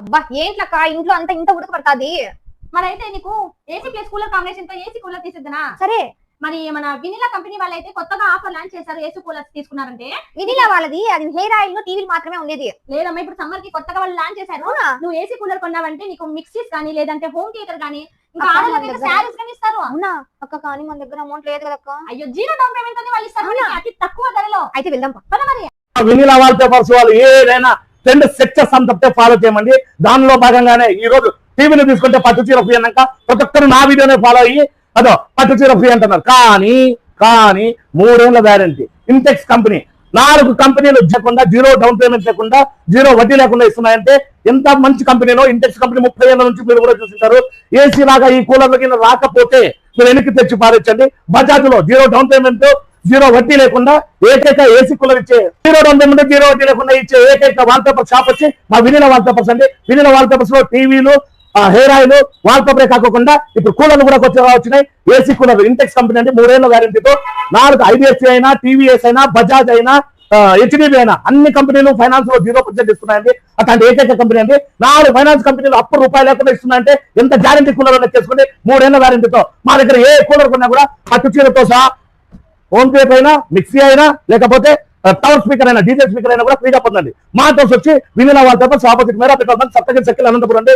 అబ్బా ఏంట్లక్క ఇంట్లో అంతా ఇంత ఉడకబడతాది. మరైతే నీకు ఏసీ ప్లస్ కూలర్ కాంబినేషన్ తో ఏసీ కూలర్ తీసిద్దానా? సరే మరి మన వినిలా కంపెనీ వాళ్ళైతే కొత్తగా ఆఫర్ లాంచ్ చేశారు. ఏసీ కూలర్స్ తీసుకున్నారంటే వినిలా వాళ్ళది అది హెయిర్ ఆయిల్ టీవీలు మాత్రమే ఉండేది. లేదమ్మా, ఇప్పుడు సమ్మర్ కి కొత్తగా వాళ్ళు లాంచ్ చేశారు. నువ్వు ఏసీ కూలర్ కొన్నావంటే నీకు మిక్సీస్ కానీ లేదంటే హోమ్ థియేటర్ కానీ ఇంకా ఆడలకైతే శారీస్ కానీ ఇస్తారు. అవునా అక్క? కానీ మన దగ్గర అమౌంట్ లేదు కదక్క. అయ్యో, జీరో డౌన్ పేమెంట్ అని వాళ్ళు ఇస్తారు అతి తక్కువ ధరలో. అయితే వెళ్దాం పద మరి. వినిలా వాల్ పేపర్స్ వాళ్ళు ఏదైనా ట్రెండ్ సెట్ చేస్తాం తప్పితే ఫాలో చేయమండి. దానిలో భాగంగానే ఈ రోజు టీవీని తీసుకుంటే పట్టు చీర ఫ్రీ అన్నాక ప్రతి ఒక్కరు నా వీడియోనే ఫాలో అయ్యి అదో పట్టు చీర ఫ్రీ అంటున్నారు. కానీ 3 ఏళ్ల వ్యారంటీ ఇంటెక్స్ కంపెనీ 4 కంపెనీలు ఇచ్చకుండా జీరో డౌన్ పేమెంట్ లేకుండా జీరో వడ్డీ లేకుండా ఇస్తున్నాయంటే ఎంత మంచి కంపెనీలో ఇంటెక్స్ కంపెనీ 30 ఏళ్ల నుంచి మీరు కూడా చూసింటారు. ఏసీ లాగా ఈ కూలర్లకి రాకపోతే మీరు వెనక్కి తెచ్చి పారించండి. బజాజ్ లో జీరో డౌన్ పేమెంట్ జీరో వడ్డీ లేకుండా ఏకైక ఏసీ కూలర్ ఇచ్చే జీరో డౌన్ పేమెంట్ జీరో వడ్డీ లేకుండా ఇచ్చే ఏకైక వాల్ పేపర్ షాప్ వచ్చి మా వినిలా వాల్ పేపర్స్ అండి. వినిలా వాల్ పేపర్స్ లో టీవీలు హెయిర్ ఆయిల్ వాల్ పేపరే కాకుండా ఇప్పుడు కూలర్లు కూడా వచ్చినాయి. ఏసీ కూలర్ ఇంటెక్స్ కంపెనీ అండి 3 ఏళ్ల వ్యారంటీతో 4 ఐడిఎఫ్సి అయినా టీవీఎస్ అయినా బజాజ్ అయినా హెచ్డిబి అయినా అన్ని కంపెనీలు ఫైనాన్స్ లో 0% ఇస్తున్నాయండి. అట్లాంటి ఏకైక కంపెనీ అండి. 4 ఫైనాన్స్ కంపెనీలు అప్పు రూపాయలు లేకుండా ఇస్తున్నాయంటే ఎంత గ్యారంటీ కూలర్ చేసుకుని 3 ఏళ్ల వ్యారంటీతో మా దగ్గర ఏ కూలర్ కొన్నా కూడా పట్టు చీరతో సహా హోమ్ థియేటర్ అయినా మిక్సీ అయినా లేకపోతే టవర్ స్పీకర్ అయినా డీజే స్పీకర్ అయినా కూడా ఫ్రీగా పొందండి. మా తోసి వచ్చి వినిలా వాల్ పేపర్స్ ఆపోజిట్ మేరా petrol bunk Saptagiri circle Anantapuram అండి.